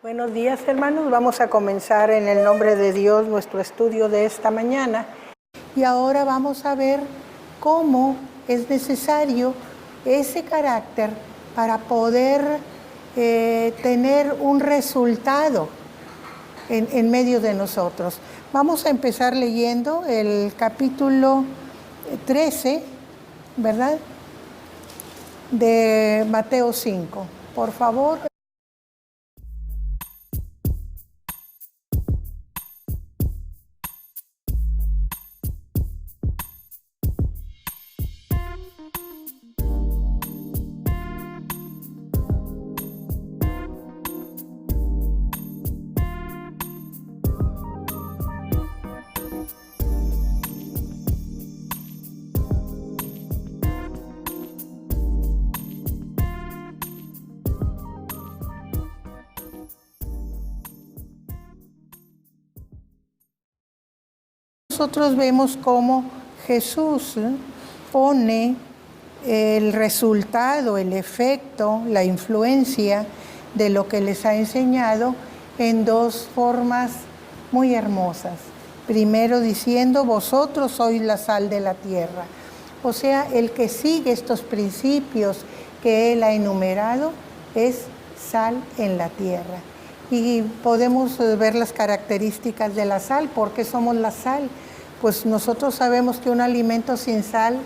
Buenos días, hermanos. Vamos a comenzar en el nombre de Dios nuestro estudio de esta mañana. Y ahora vamos a ver cómo es necesario ese carácter para poder tener un resultado en medio de nosotros. Vamos a empezar leyendo el capítulo 13, ¿verdad? De Mateo 5. Por favor. Nosotros vemos cómo Jesús pone el resultado, el efecto, la influencia de lo que les ha enseñado en dos formas muy hermosas. Primero diciendo, vosotros sois la sal de la tierra. O sea, el que sigue estos principios que Él ha enumerado es sal en la tierra. Y podemos ver las características de la sal. ¿Por qué somos la sal? Pues nosotros sabemos que un alimento sin sal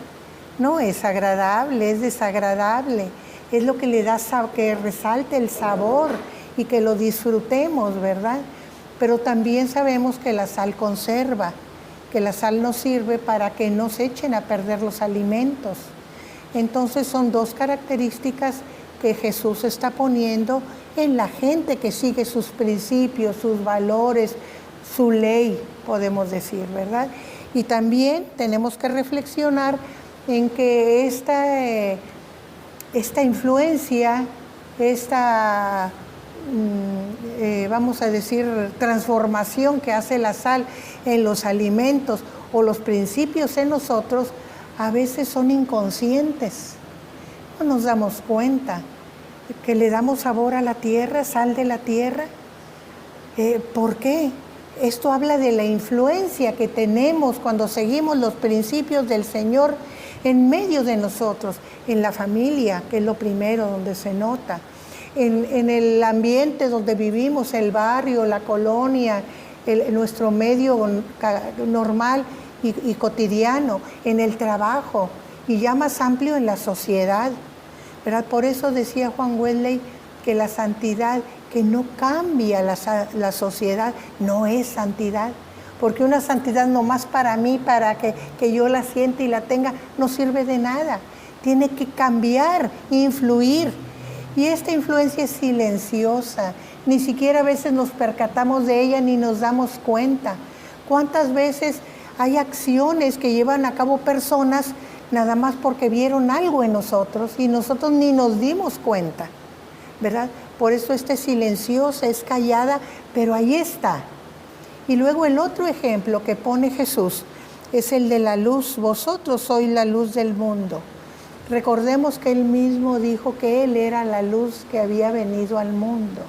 no es agradable, es desagradable. Es lo que le da que resalte el sabor y que lo disfrutemos, ¿verdad? Pero también sabemos que la sal conserva, que la sal nos sirve para que no se echen a perder los alimentos. Entonces son dos características que Jesús está poniendo en la gente que sigue sus principios, sus valores, su ley, podemos decir, ¿verdad? Y también tenemos que reflexionar en que esta influencia, vamos a decir, transformación que hace la sal en los alimentos o los principios en nosotros, a veces son inconscientes. No nos damos cuenta que le damos sabor a la tierra, sal de la tierra. ¿Por qué? Esto habla de la influencia que tenemos cuando seguimos los principios del Señor en medio de nosotros, en la familia, que es lo primero donde se nota, en el ambiente donde vivimos, el barrio, la colonia, nuestro medio normal y cotidiano, en el trabajo y ya más amplio en la sociedad, ¿verdad? Por eso decía Juan Wesley que la santidad que no cambia la sociedad no es santidad, porque una santidad nomás para mí, para que yo la sienta y la tenga, no sirve de nada. Tiene que cambiar, influir. Y esta influencia es silenciosa, ni siquiera a veces nos percatamos de ella ni nos damos cuenta. ¿Cuántas veces hay acciones que llevan a cabo personas nada más porque vieron algo en nosotros y nosotros ni nos dimos cuenta, ¿verdad? Por eso es silenciosa, es callada, pero ahí está. Y luego el otro ejemplo que pone Jesús es el de la luz. Vosotros sois la luz del mundo. Recordemos que Él mismo dijo que Él era la luz que había venido al mundo,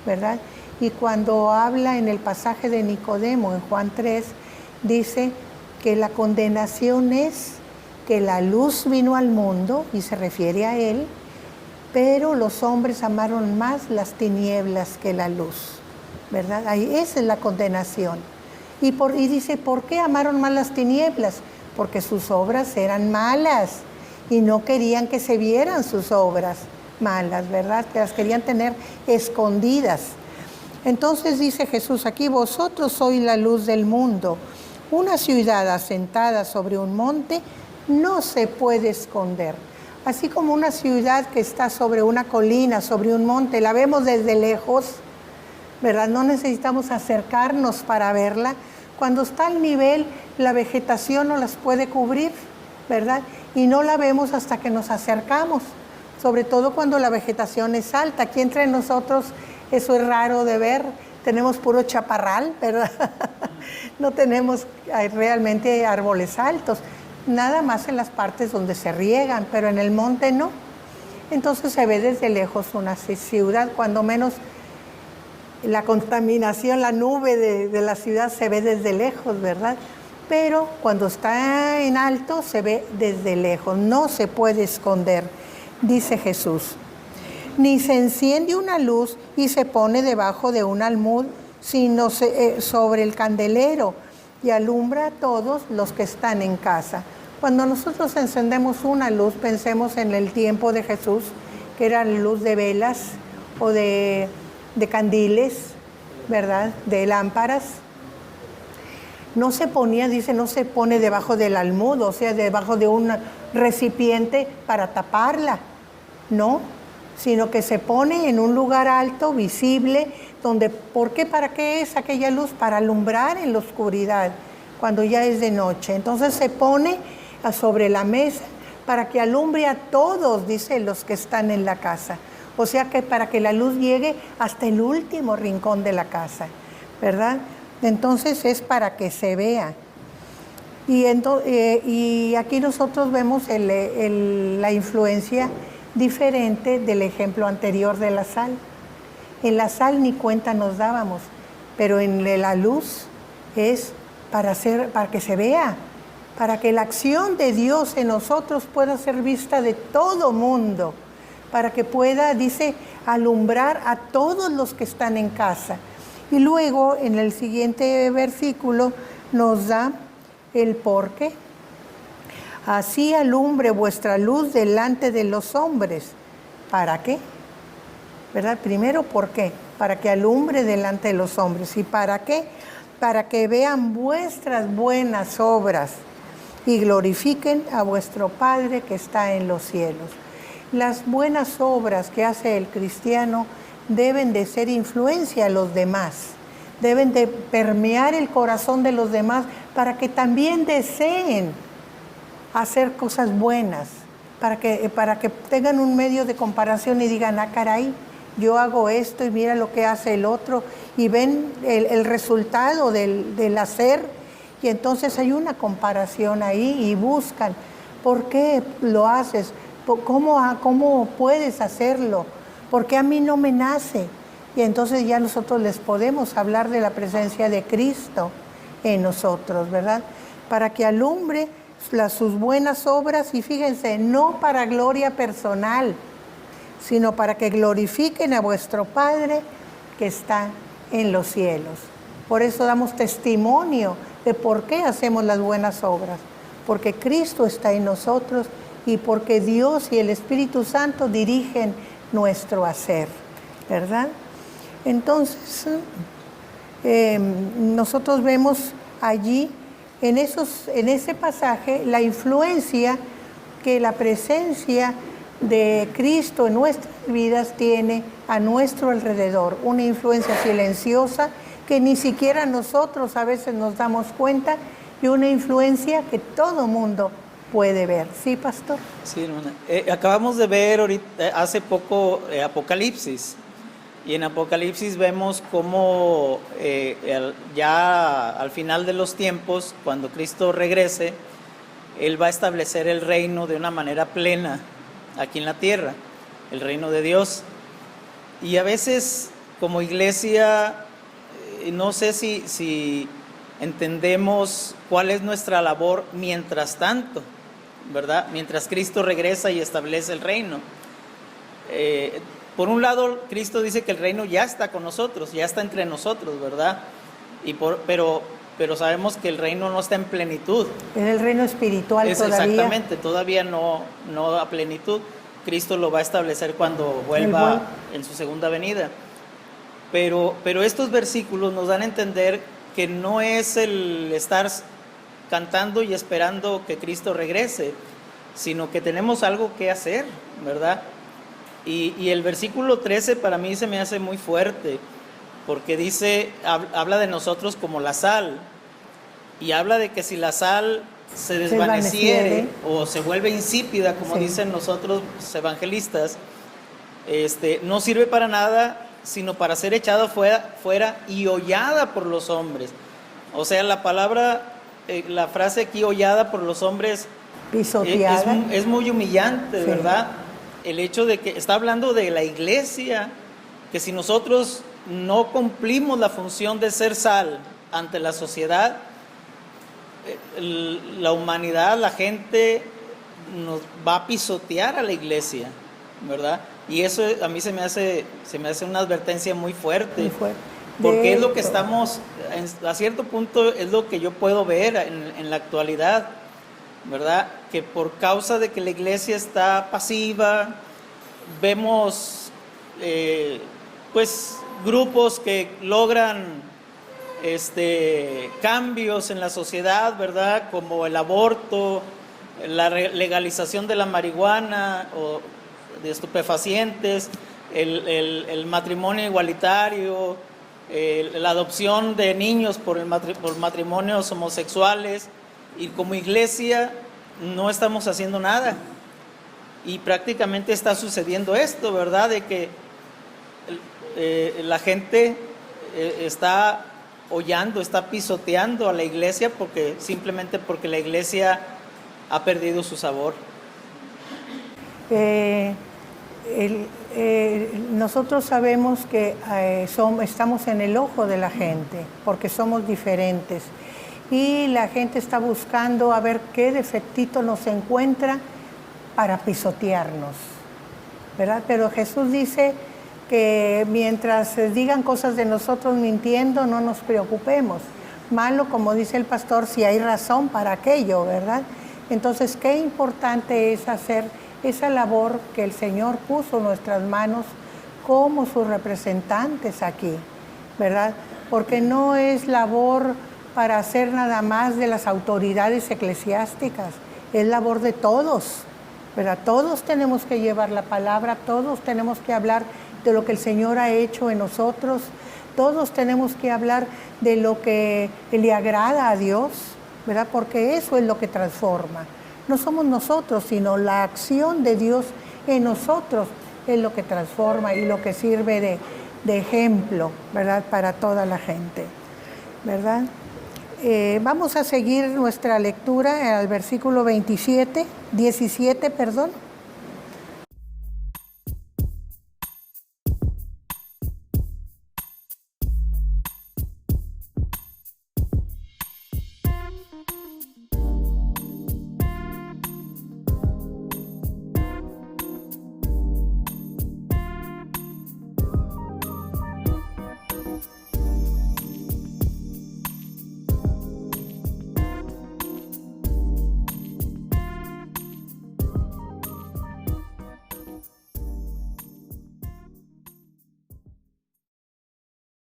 ¿verdad? Y cuando habla en el pasaje de Nicodemo, en Juan 3, dice que la condenación es que la luz vino al mundo, y se refiere a Él, pero los hombres amaron más las tinieblas que la luz, ¿verdad? Ahí, esa es la condenación. Y dice, ¿por qué amaron más las tinieblas? Porque sus obras eran malas y no querían que se vieran sus obras malas, ¿verdad? Que las querían tener escondidas. Entonces dice Jesús aquí, vosotros sois la luz del mundo. Una ciudad asentada sobre un monte no se puede esconder. Así como una ciudad que está sobre una colina, sobre un monte, la vemos desde lejos, ¿verdad? No necesitamos acercarnos para verla. Cuando está al nivel, la vegetación no las puede cubrir, ¿verdad? Y no la vemos hasta que nos acercamos, sobre todo cuando la vegetación es alta. Aquí entre nosotros eso es raro de ver, tenemos puro chaparral, ¿verdad? No tenemos realmente árboles altos. Nada más en las partes donde se riegan, pero en el monte no. Entonces se ve desde lejos una ciudad, cuando menos la contaminación, la nube de la ciudad se ve desde lejos, ¿verdad? Pero cuando está en alto se ve desde lejos, no se puede esconder, dice Jesús. Ni se enciende una luz y se pone debajo de un almud, sino sobre el candelero, y alumbra a todos los que están en casa. Cuando nosotros encendemos una luz, pensemos en el tiempo de Jesús, que era luz de velas o de candiles, ¿verdad? De lámparas. No se ponía, dice, no se pone debajo del almud, o sea, debajo de un recipiente para taparla, no, sino que se pone en un lugar alto, visible, donde, ¿por qué? ¿Para qué es aquella luz? Para alumbrar en la oscuridad, cuando ya es de noche. Entonces se pone sobre la mesa para que alumbre a todos, dice, los que están en la casa. O sea que para que la luz llegue hasta el último rincón de la casa, ¿verdad? Entonces es para que se vea. Y aquí nosotros vemos la influencia diferente del ejemplo anterior de la sal. En la sal ni cuenta nos dábamos, pero en la luz es para que se vea, para que la acción de Dios en nosotros pueda ser vista de todo mundo, para que pueda, dice, alumbrar a todos los que están en casa. Y luego en el siguiente versículo nos da el porqué. Así alumbre vuestra luz delante de los hombres. ¿Para qué? ¿Verdad? Primero, ¿por qué? Para que alumbre delante de los hombres. ¿Y para qué? Para que vean vuestras buenas obras y glorifiquen a vuestro Padre que está en los cielos. Las buenas obras que hace el cristiano deben de ser influencia a los demás, deben de permear el corazón de los demás para que también deseen hacer cosas buenas, para que tengan un medio de comparación y digan, ah, caray, yo hago esto y mira lo que hace el otro, y ven el resultado del hacer, y entonces hay una comparación ahí y buscan, ¿por qué lo haces? ¿Cómo puedes hacerlo? ¿Por qué a mí no me nace? Y entonces ya nosotros les podemos hablar de la presencia de Cristo en nosotros, ¿verdad? Para que alumbre sus buenas obras, y fíjense, no para gloria personal, sino para que glorifiquen a vuestro Padre que está en los cielos. Por eso damos testimonio de por qué hacemos las buenas obras, porque Cristo está en nosotros y porque Dios y el Espíritu Santo dirigen nuestro hacer, ¿verdad? Entonces, nosotros vemos allí, en ese pasaje, la influencia que la presencia de Cristo en nuestras vidas tiene a nuestro alrededor, una influencia silenciosa que ni siquiera nosotros a veces nos damos cuenta, y una influencia que todo mundo puede ver. ¿Sí, pastor? Sí, hermana. Acabamos de ver hace poco Apocalipsis, y en Apocalipsis vemos cómo ya al final de los tiempos, cuando Cristo regrese, Él va a establecer el reino de una manera plena aquí en la tierra, el reino de Dios. Y a veces como iglesia no sé si entendemos cuál es nuestra labor mientras tanto, ¿verdad? Mientras Cristo regresa y establece el reino. Por un lado, Cristo dice que el reino ya está con nosotros, ya está entre nosotros, ¿verdad? Pero sabemos que el reino no está en plenitud. Es el reino espiritual todavía. Exactamente, todavía no a plenitud. Cristo lo va a establecer cuando vuelva en su segunda venida. Pero estos versículos nos dan a entender que no es el estar cantando y esperando que Cristo regrese, sino que tenemos algo que hacer, ¿verdad? Y el versículo 13 para mí se me hace muy fuerte, porque habla de nosotros como la sal, y habla de que si la sal se desvaneciere o se vuelve insípida, como dicen nosotros evangelistas, no sirve para nada, sino para ser echada fuera y hollada por los hombres. O sea, la frase aquí, hollada por los hombres, pisoteada, es muy humillante, ¿verdad? El hecho de que está hablando de la iglesia, que si nosotros no cumplimos la función de ser sal ante la sociedad, la humanidad, la gente nos va a pisotear a la iglesia, ¿verdad? Y eso a mí se me hace una advertencia muy fuerte. Muy fuerte. Porque es lo que estamos, a cierto punto es lo que yo puedo ver en la actualidad, ¿verdad? Que por causa de que la iglesia está pasiva, vemos pues grupos que logran cambios en la sociedad, ¿verdad? Como el aborto, la legalización de la marihuana o de estupefacientes, el matrimonio igualitario, la adopción de niños por matrimonios homosexuales, y como iglesia no estamos haciendo nada. Y prácticamente está sucediendo esto, ¿verdad? De que la gente está hollando, está pisoteando a la iglesia simplemente porque la iglesia ha perdido su sabor. Nosotros sabemos que estamos en el ojo de la gente porque somos diferentes y la gente está buscando a ver qué defectito nos encuentra para pisotearnos, ¿verdad? Pero Jesús dice que mientras digan cosas de nosotros mintiendo, no nos preocupemos. Malo, como dice el pastor, si hay razón para aquello, ¿verdad? Entonces, qué importante es hacer esa labor que el Señor puso en nuestras manos como sus representantes aquí, ¿verdad? Porque no es labor para hacer nada más de las autoridades eclesiásticas, es labor de todos, ¿verdad? Todos tenemos que llevar la palabra, todos tenemos que hablar de lo que el Señor ha hecho en nosotros, todos tenemos que hablar de lo que le agrada a Dios, ¿verdad? Porque eso es lo que transforma. No somos nosotros, sino la acción de Dios en nosotros es lo que transforma y lo que sirve de ejemplo, ¿verdad? Para toda la gente, ¿verdad? Vamos a seguir nuestra lectura al versículo 17, perdón.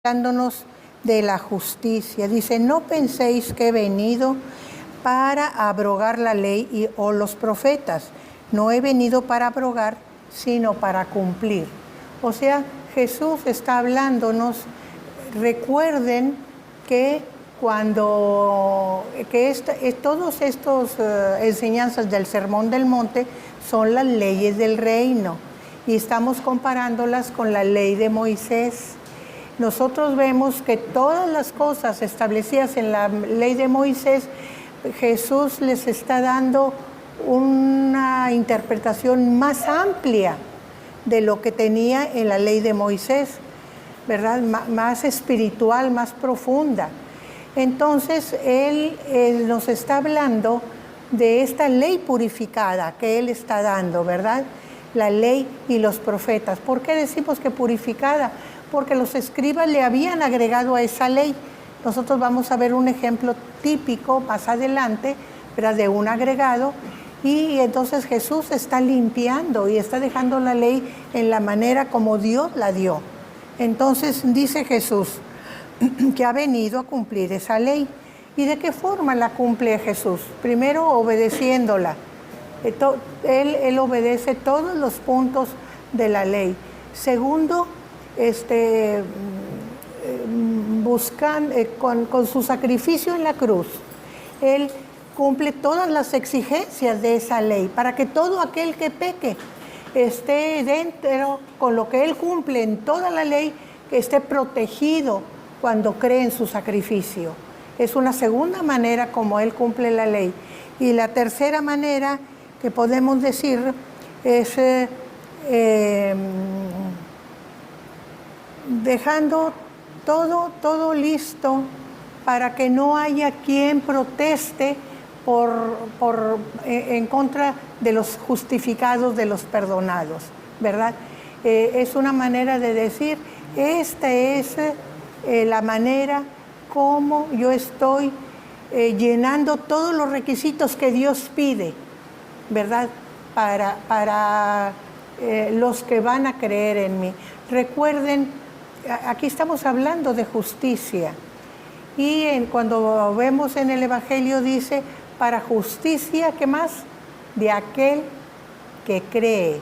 Hablándonos de la justicia. Dice, no penséis que he venido para abrogar la ley o los profetas. No he venido para abrogar, sino para cumplir. O sea, Jesús está hablándonos. Recuerden que todos estos enseñanzas del Sermón del Monte son las leyes del reino. Y estamos comparándolas con la ley de Moisés. Nosotros vemos que todas las cosas establecidas en la ley de Moisés, Jesús les está dando una interpretación más amplia de lo que tenía en la ley de Moisés, ¿verdad? Más espiritual, más profunda. Entonces, Él nos está hablando de esta ley purificada que Él está dando, ¿verdad? La ley y los profetas. ¿Por qué decimos que purificada? Porque los escribas le habían agregado a esa ley. Nosotros vamos a ver un ejemplo típico más adelante, ¿verdad? De un agregado, y entonces Jesús está limpiando y está dejando la ley en la manera como Dios la dio. Entonces dice Jesús que ha venido a cumplir esa ley. ¿Y de qué forma la cumple Jesús? Primero, obedeciéndola. Él obedece todos los puntos de la ley. Segundo, con su sacrificio en la cruz, Él cumple todas las exigencias de esa ley para que todo aquel que peque esté dentro, con lo que Él cumple en toda la ley, que esté protegido cuando cree en su sacrificio. Es una segunda manera como Él cumple la ley. Y la tercera manera que podemos decir es dejando todo listo para que no haya quien proteste en contra de los justificados, de los perdonados, ¿verdad? Es una manera de decir, esta es la manera como yo estoy llenando todos los requisitos que Dios pide, ¿verdad? Para los que van a creer en mí. Recuerden, aquí estamos hablando de justicia. Y cuando vemos en el Evangelio dice, para justicia, ¿qué más? De aquel que cree.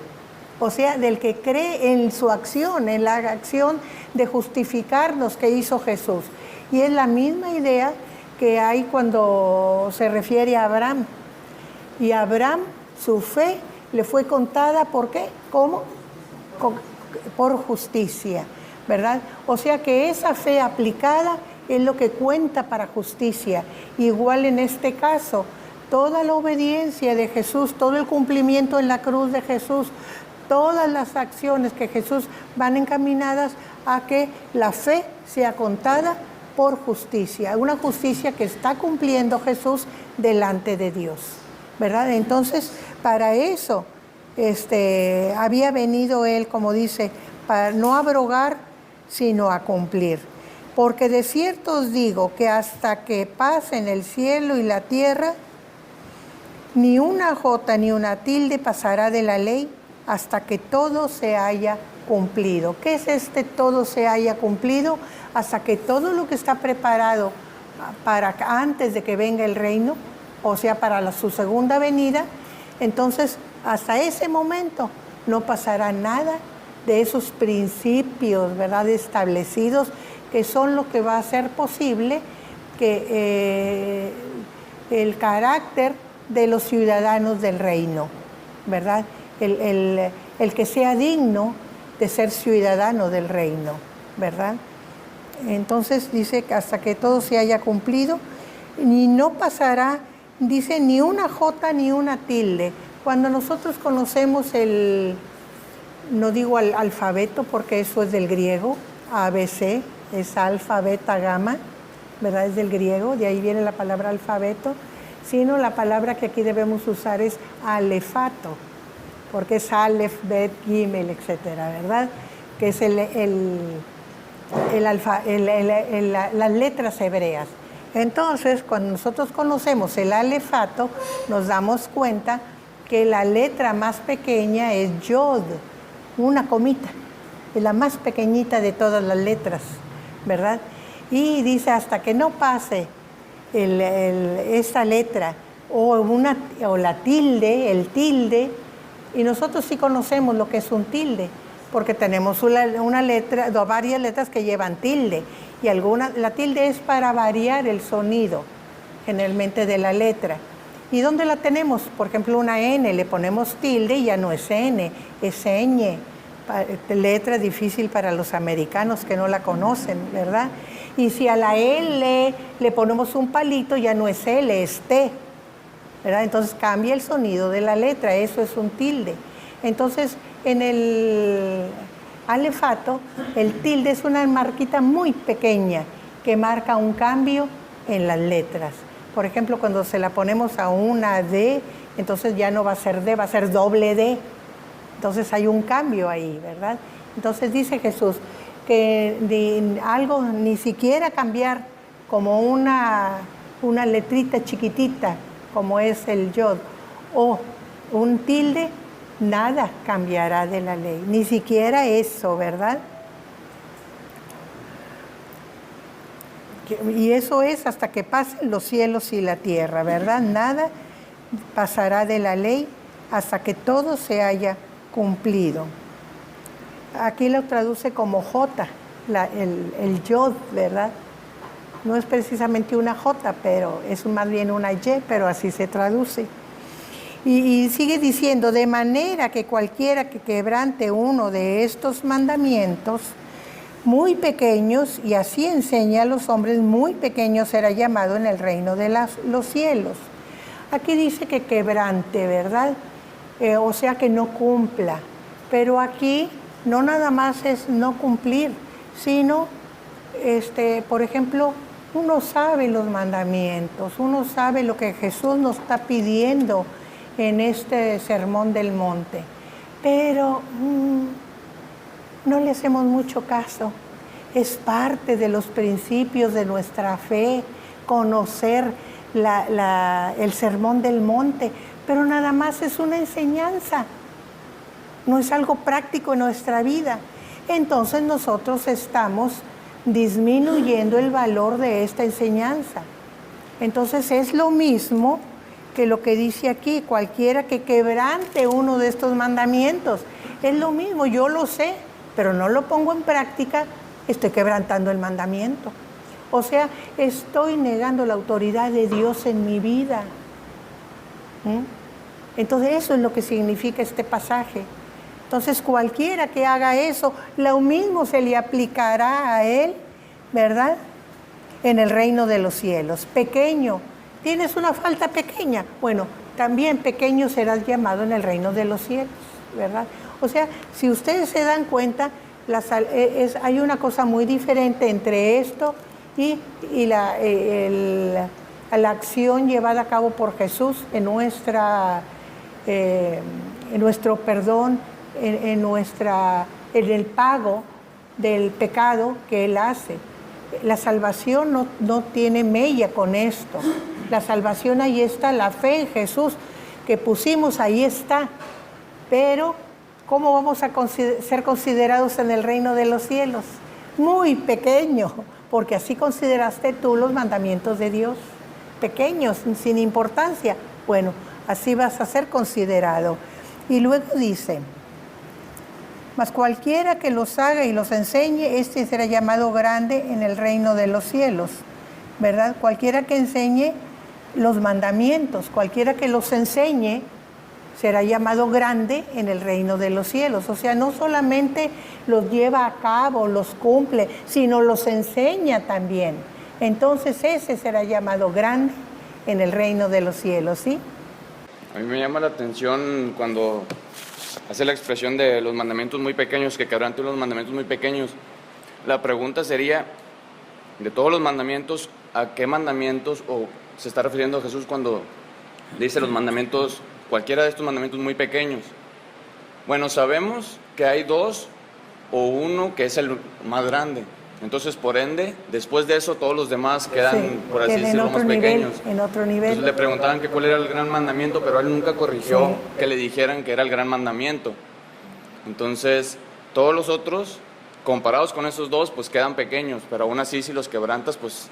O sea, del que cree en su acción, en la acción de justificarnos que hizo Jesús. Y es la misma idea que hay cuando se refiere a Abraham. Y Abraham, su fe, le fue contada, ¿por qué? ¿Cómo? Por justicia, ¿verdad? O sea que esa fe aplicada es lo que cuenta para justicia. Igual en este caso, toda la obediencia de Jesús, todo el cumplimiento en la cruz de Jesús, todas las acciones que Jesús van encaminadas a que la fe sea contada por justicia, una justicia que está cumpliendo Jesús delante de Dios, ¿verdad? Entonces, para eso había venido Él, como dice, para no abrogar, sino a cumplir. Porque de cierto os digo que hasta que pasen el cielo y la tierra, ni una jota ni una tilde pasará de la ley hasta que todo se haya cumplido. ¿Qué es todo se haya cumplido? Hasta que todo lo que está preparado para antes de que venga el reino, o sea, para su segunda venida, entonces hasta ese momento no pasará nada de esos principios, ¿verdad?, establecidos, que son lo que va a hacer posible que el carácter de los ciudadanos del reino, ¿verdad? El que sea digno de ser ciudadano del reino, ¿verdad? Entonces dice que hasta que todo se haya cumplido, y no pasará, dice, ni una jota ni una tilde. Cuando nosotros conocemos no digo alfabeto porque eso es del griego, ABC, es alfa, beta, gamma, ¿verdad? Es del griego, de ahí viene la palabra alfabeto, sino la palabra que aquí debemos usar es alefato, porque es alef, bet, gimel, etcétera, ¿verdad? Que es las letras hebreas. Entonces, cuando nosotros conocemos el alefato, nos damos cuenta que la letra más pequeña es yod, una comita, es la más pequeñita de todas las letras, ¿verdad? Y dice, hasta que no pase esta letra o la tilde, el tilde, y nosotros sí conocemos lo que es un tilde, porque tenemos una letra, varias letras que llevan tilde, y la tilde es para variar el sonido, generalmente de la letra. ¿Y dónde la tenemos? Por ejemplo, una N, le ponemos tilde y ya no es N, es ñ. Letra difícil para los americanos que no la conocen, ¿verdad? Y si a la L le ponemos un palito, ya no es L, es T, ¿verdad? Entonces cambia el sonido de la letra, eso es un tilde. Entonces, en el alefato, el tilde es una marquita muy pequeña que marca un cambio en las letras. Por ejemplo, cuando se la ponemos a una D, entonces ya no va a ser D, va a ser doble D. Entonces hay un cambio ahí, ¿verdad? Entonces dice Jesús que algo ni siquiera cambiar como una letrita chiquitita, como es el yod, o un tilde, nada cambiará de la ley, ni siquiera eso, ¿verdad? Y eso es hasta que pasen los cielos y la tierra, ¿verdad? Nada pasará de la ley hasta que todo se haya cumplido. Aquí lo traduce como J, el yod, ¿verdad? No es precisamente una J, pero es más bien una Y, pero así se traduce. Y sigue diciendo, de manera que cualquiera que quebrante uno de estos mandamientos muy pequeños, y así enseña a los hombres muy pequeños, será llamado en el reino de los cielos. Aquí dice que quebrante, ¿verdad? O sea que no cumpla. Pero aquí no nada más es no cumplir, sino, por ejemplo, uno sabe los mandamientos, uno sabe lo que Jesús nos está pidiendo en este Sermón del Monte, pero no le hacemos mucho caso. Es parte de los principios de nuestra fe, conocer el Sermón del Monte, pero nada más es una enseñanza, no es algo práctico en nuestra vida. Entonces nosotros estamos disminuyendo el valor de esta enseñanza. Entonces es lo mismo que lo que dice aquí: cualquiera que quebrante uno de estos mandamientos. Es lo mismo, yo lo sé, pero no lo pongo en práctica, estoy quebrantando el mandamiento. O sea, estoy negando la autoridad de Dios en mi vida. Entonces eso es lo que significa este pasaje. Entonces cualquiera que haga eso, lo mismo se le aplicará a él, ¿verdad? En el reino de los cielos. Pequeño, tienes una falta pequeña, bueno, también pequeño serás llamado en el reino de los cielos, ¿verdad? O sea, si ustedes se dan cuenta, hay una cosa muy diferente entre esto y la acción llevada a cabo por Jesús en nuestro perdón, en el pago del pecado que Él hace. La salvación no tiene mella con esto. La salvación, ahí está, la fe en Jesús que pusimos, ahí está. Pero, ¿cómo vamos a ser considerados en el reino de los cielos? Muy pequeño, porque así consideraste tú los mandamientos de Dios. Pequeños, sin importancia. Bueno, así vas a ser considerado. Y luego dice: mas cualquiera que los haga y los enseñe, este será llamado grande en el reino de los cielos, ¿verdad? Cualquiera que enseñe los mandamientos, cualquiera que los enseñe, será llamado grande en el reino de los cielos. O sea, no solamente los lleva a cabo, los cumple, sino los enseña también. Entonces ese será llamado grande en el reino de los cielos, ¿sí? A mí me llama la atención cuando hace la expresión de los mandamientos muy pequeños, que quebranten los mandamientos muy pequeños. La pregunta sería, de todos los mandamientos, ¿a qué mandamientos o se está refiriendo Jesús cuando dice los mandamientos, cualquiera de estos mandamientos muy pequeños? Bueno, sabemos que hay dos o uno que es el más grande. Entonces, por ende, después de eso, todos los demás quedan, por así decirlo, más pequeños. En otro nivel. Entonces le preguntaban que cuál era el gran mandamiento, pero él nunca corrigió que le dijeran que era el gran mandamiento. Entonces, todos los otros, comparados con esos dos, pues quedan pequeños, pero aún así, si los quebrantas, pues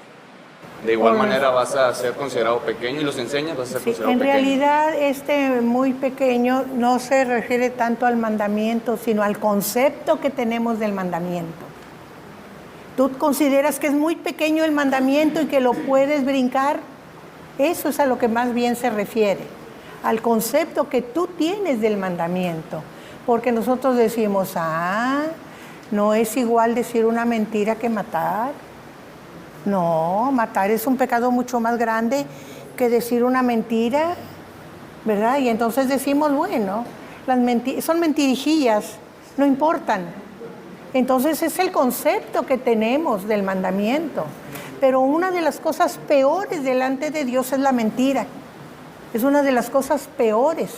de igual manera vas a ser considerado pequeño, y los enseñas, vas a ser considerado pequeño. En realidad, muy pequeño no se refiere tanto al mandamiento, sino al concepto que tenemos del mandamiento. ¿Tú consideras que es muy pequeño el mandamiento y que lo puedes brincar? Eso es a lo que más bien se refiere, al concepto que tú tienes del mandamiento. Porque nosotros decimos, no es igual decir una mentira que matar. No, matar es un pecado mucho más grande que decir una mentira, ¿verdad? Y entonces decimos, bueno, son mentirijillas, no importan. Entonces es el concepto que tenemos del mandamiento. Pero una de las cosas peores delante de Dios es la mentira. Es una de las cosas peores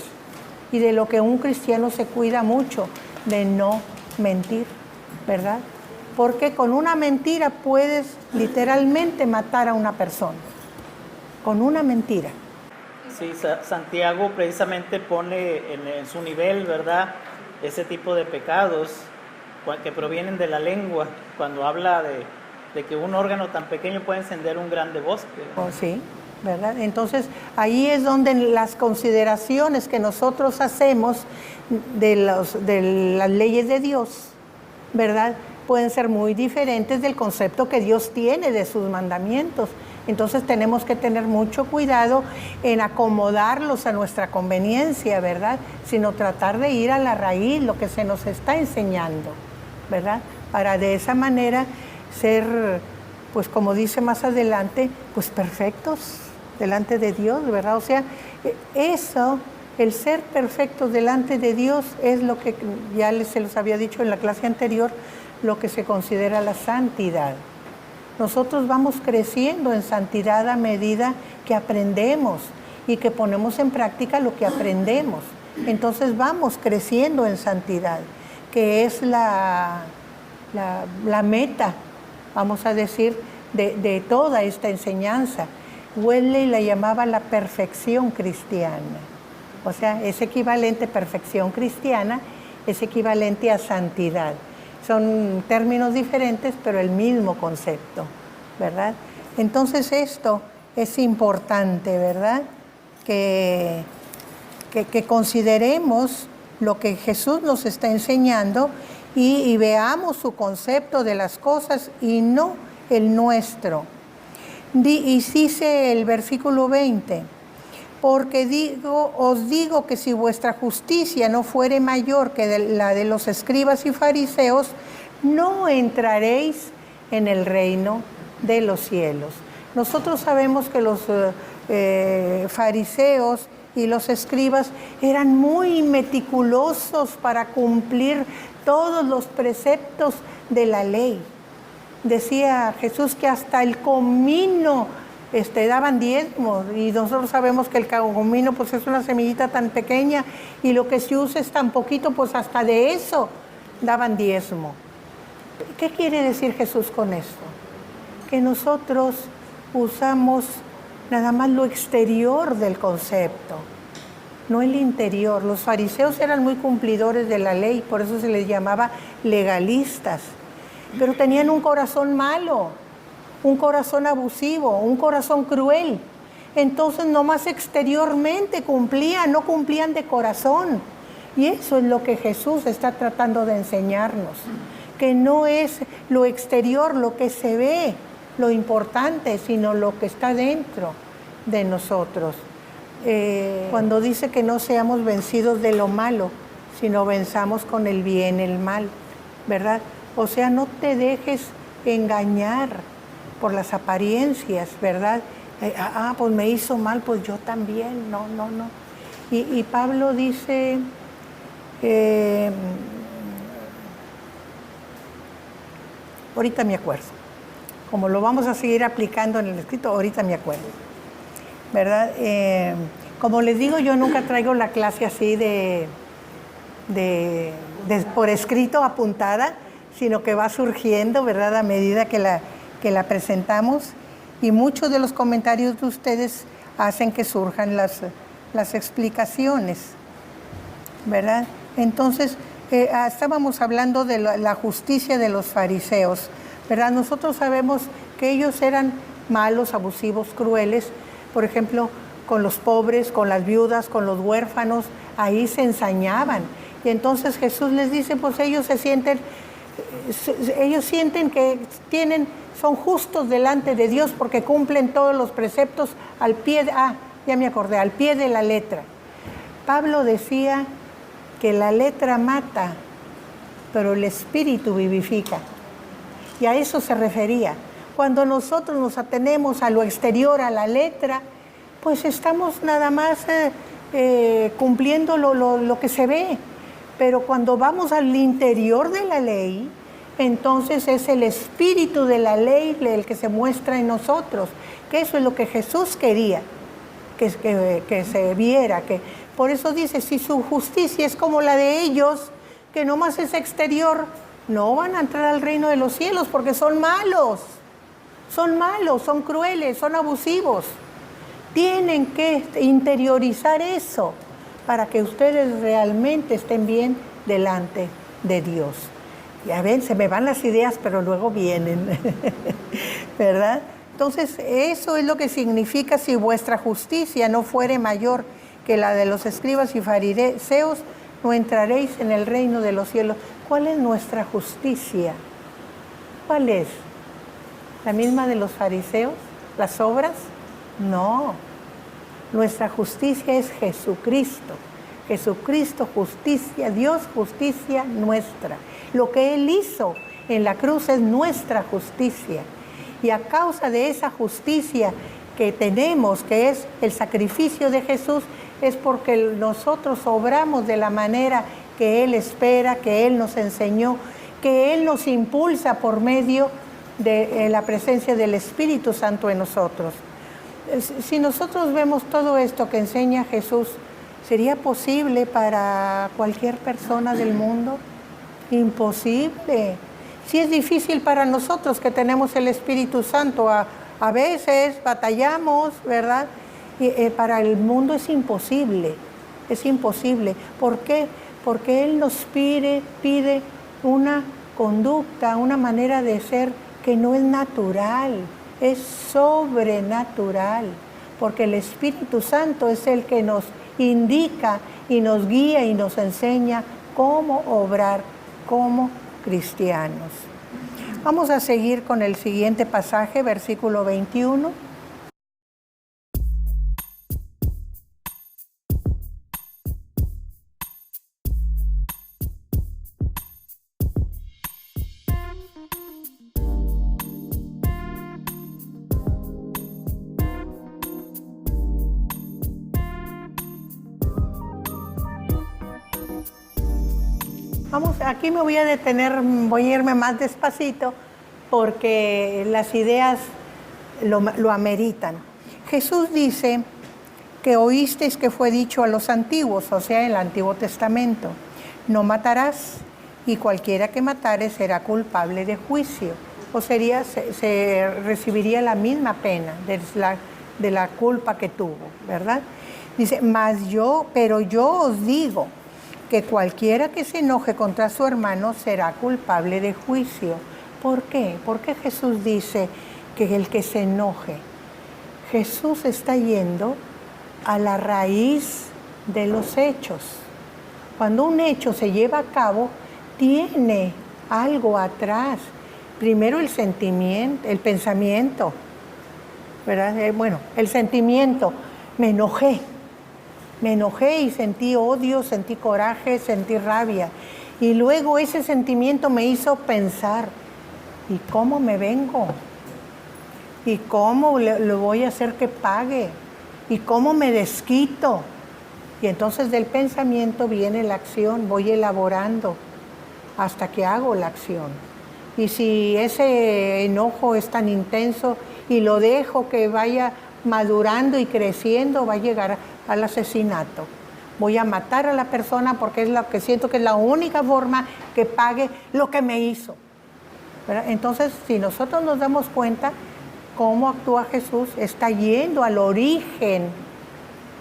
y de lo que un cristiano se cuida mucho, de no mentir, ¿verdad? Porque con una mentira puedes literalmente matar a una persona. Con una mentira. Sí, Santiago precisamente pone en su nivel, ¿verdad?, ese tipo de pecados que provienen de la lengua, cuando habla de que un órgano tan pequeño puede encender un grande bosque. Oh, sí, ¿verdad? Entonces, ahí es donde las consideraciones que nosotros hacemos de las leyes de Dios, ¿verdad?, pueden ser muy diferentes del concepto que Dios tiene de sus mandamientos. Entonces tenemos que tener mucho cuidado en acomodarlos a nuestra conveniencia, ¿verdad?, sino tratar de ir a la raíz, lo que se nos está enseñando, ¿verdad?, para de esa manera ser, pues como dice más adelante, pues perfectos delante de Dios, ¿verdad? O sea, eso El ser perfecto delante de Dios es lo que ya se los había dicho en la clase anterior, lo que se considera la santidad. Nosotros vamos creciendo en santidad a medida que aprendemos y que ponemos en práctica lo que aprendemos. Entonces vamos creciendo en santidad, que es la meta, vamos a decir, de toda esta enseñanza. Wesley la llamaba la perfección cristiana. O sea, es equivalente, perfección cristiana, es equivalente a santidad. Son términos diferentes, pero el mismo concepto, ¿verdad? Entonces esto es importante, ¿verdad? Que consideremos lo que Jesús nos está enseñando y veamos su concepto de las cosas y no el nuestro. Y dice el versículo 20, porque os digo que si vuestra justicia no fuere mayor que la de los escribas y fariseos, no entraréis en el reino de los cielos. Nosotros sabemos que los fariseos y los escribas eran muy meticulosos para cumplir todos los preceptos de la ley. Decía Jesús que hasta el comino daban diezmos, y nosotros sabemos que el comino pues es una semillita tan pequeña y lo que se usa es tan poquito, pues hasta de eso daban diezmo. ¿Qué quiere decir Jesús con esto? Que nosotros usamos nada más lo exterior del concepto, no el interior. Los fariseos eran muy cumplidores de la ley, por eso se les llamaba legalistas, pero tenían un corazón malo, un corazón abusivo, un corazón cruel. Entonces nomás exteriormente cumplían, no cumplían de corazón. Y eso es lo que Jesús está tratando de enseñarnos, que no es lo exterior, lo que se ve, lo importante, sino lo que está dentro de nosotros. Cuando dice que no seamos vencidos de lo malo, sino venzamos con el bien el mal, ¿verdad? O sea, no te dejes engañar por las apariencias, ¿verdad? Pues me hizo mal, pues yo también, no. Y Pablo dice, ahorita me acuerdo, como lo vamos a seguir aplicando en el escrito, ahorita me acuerdo, ¿verdad? Como les digo, yo nunca traigo la clase así por escrito apuntada, sino que va surgiendo, ¿verdad?, a medida que la presentamos, y muchos de los comentarios de ustedes hacen que surjan las explicaciones, ¿verdad? Entonces, estábamos hablando de la justicia de los fariseos, ¿verdad? Nosotros sabemos que ellos eran malos, abusivos, crueles, por ejemplo, con los pobres, con las viudas, con los huérfanos, ahí se ensañaban. Y entonces Jesús les dice, pues ellos sienten que son justos delante de Dios porque cumplen todos los preceptos al pie de la letra. Pablo decía que la letra mata, pero el espíritu vivifica. Y a eso se refería. Cuando nosotros nos atenemos a lo exterior, a la letra, pues estamos nada más cumpliendo lo que se ve. Pero cuando vamos al interior de la ley, entonces es el espíritu de la ley el que se muestra en nosotros, que eso es lo que Jesús quería, que se viera. Por eso dice, si su justicia es como la de ellos, que nomás es exterior, no van a entrar al reino de los cielos porque son malos, son crueles, son abusivos. Tienen que interiorizar eso para que ustedes realmente estén bien delante de Dios. Ya ven, se me van las ideas, pero luego vienen, ¿verdad? Entonces, eso es lo que significa si vuestra justicia no fuere mayor que la de los escribas y fariseos, no entraréis en el reino de los cielos. ¿Cuál es nuestra justicia? ¿Cuál es? ¿La misma de los fariseos? ¿Las obras? No. Nuestra justicia es Jesucristo. Jesucristo, justicia, Dios, justicia nuestra. Lo que Él hizo en la cruz es nuestra justicia. Y a causa de esa justicia que tenemos, que es el sacrificio de Jesús, es porque nosotros obramos de la manera que Él espera, que Él nos enseñó, que Él nos impulsa por medio de la presencia del Espíritu Santo en nosotros. Si nosotros vemos todo esto que enseña Jesús, ¿sería posible para cualquier persona del mundo? Imposible. Si es difícil para nosotros que tenemos el Espíritu Santo, a veces batallamos, ¿verdad? Para el mundo es imposible, es imposible. ¿Por qué? Porque Él nos pide una conducta, una manera de ser que no es natural, es sobrenatural, porque el Espíritu Santo es el que nos indica y nos guía y nos enseña cómo obrar como cristianos. Vamos a seguir con el siguiente pasaje, versículo 21. Aquí me voy a detener, voy a irme más despacito porque las ideas lo ameritan. Jesús dice que oísteis que fue dicho a los antiguos, o sea, en el Antiguo Testamento, no matarás y cualquiera que matare será culpable de juicio, o se recibiría la misma pena de la culpa que tuvo, ¿verdad? Dice, pero yo os digo que cualquiera que se enoje contra su hermano será culpable de juicio. ¿Por qué? ¿Por qué Jesús dice que el que se enoje? Jesús está yendo a la raíz de los hechos. Cuando un hecho se lleva a cabo, tiene algo atrás. Primero el sentimiento, el pensamiento, ¿verdad? El sentimiento, me enojé y sentí odio, sentí coraje, sentí rabia. Y luego ese sentimiento me hizo pensar, ¿y cómo me vengo? ¿Y cómo le voy a hacer que pague? ¿Y cómo me desquito? Y entonces del pensamiento viene la acción, voy elaborando hasta que hago la acción. Y si ese enojo es tan intenso y lo dejo que vaya madurando y creciendo, va a llegar al asesinato. Voy a matar a la persona porque es lo que siento que es la única forma que pague lo que me hizo, ¿verdad? Entonces, si nosotros nos damos cuenta cómo actúa Jesús, está yendo al origen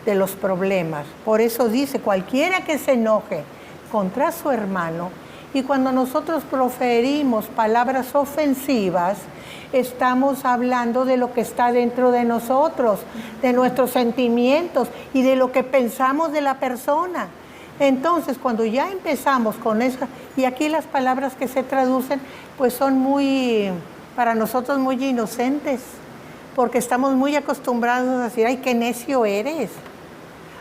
de los problemas. Por eso dice, cualquiera que se enoje contra su hermano, y cuando nosotros proferimos palabras ofensivas, estamos hablando de lo que está dentro de nosotros, de nuestros sentimientos y de lo que pensamos de la persona. Entonces, cuando ya empezamos con eso, y aquí las palabras que se traducen, pues son para nosotros muy inocentes, porque estamos muy acostumbrados a decir, ay, qué necio eres,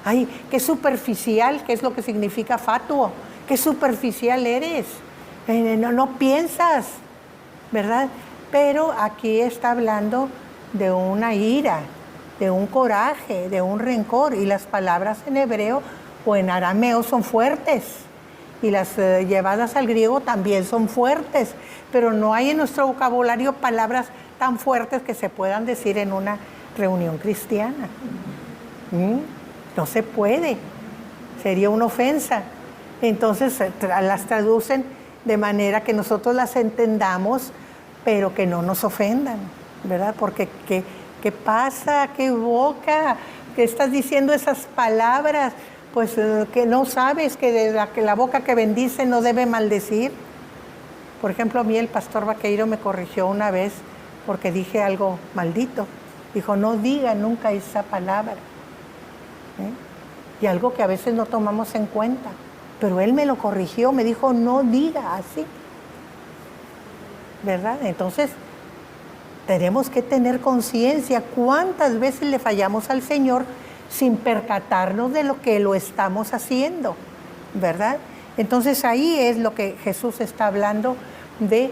ay, qué superficial, que es lo que significa fatuo, qué superficial eres, no piensas, ¿verdad? Pero aquí está hablando de una ira, de un coraje, de un rencor, y las palabras en hebreo o en arameo son fuertes, y las llevadas al griego también son fuertes, pero no hay en nuestro vocabulario palabras tan fuertes que se puedan decir en una reunión cristiana. No se puede, sería una ofensa. Entonces las traducen de manera que nosotros las entendamos, pero que no nos ofendan, ¿verdad? Porque ¿qué pasa? ¿Qué boca? ¿Qué estás diciendo esas palabras? Pues que no sabes que la boca que bendice no debe maldecir. Por ejemplo, a mí el pastor Vaqueiro me corrigió una vez porque dije algo maldito. Dijo, no diga nunca esa palabra. Y algo que a veces no tomamos en cuenta. Pero él me lo corrigió, me dijo, no diga así. ¿Verdad? Entonces, tenemos que tener conciencia cuántas veces le fallamos al Señor sin percatarnos de lo que lo estamos haciendo, ¿verdad? Entonces, ahí es lo que Jesús está hablando de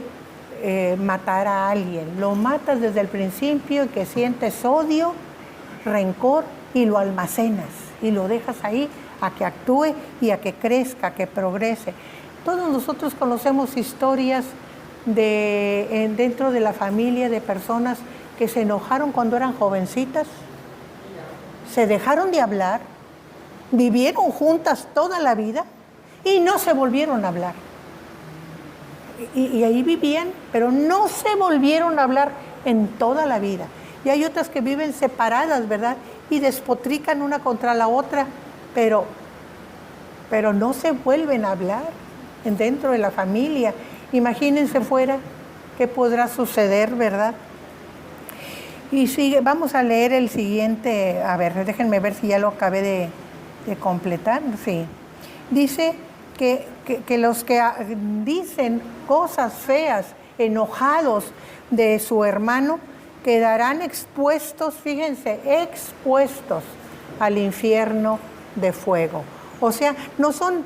matar a alguien. Lo matas desde el principio y que sientes odio, rencor y lo almacenas. y lo dejas ahí a que actúe y a que crezca, a que progrese. Todos nosotros conocemos historias dentro de la familia de personas que se enojaron cuando eran jovencitas, se dejaron de hablar, vivieron juntas toda la vida y no se volvieron a hablar. Y ahí vivían, pero no se volvieron a hablar en toda la vida. Y hay otras que viven separadas, ¿verdad? Y despotrican una contra la otra, pero no se vuelven a hablar dentro de la familia. Imagínense fuera qué podrá suceder, ¿verdad? Y sigue, vamos a leer el siguiente, a ver, déjenme ver si ya lo acabé de completar. Sí. Dice que los que dicen cosas feas, enojados de su hermano, quedarán expuestos, fíjense, expuestos al infierno de fuego. O sea, no son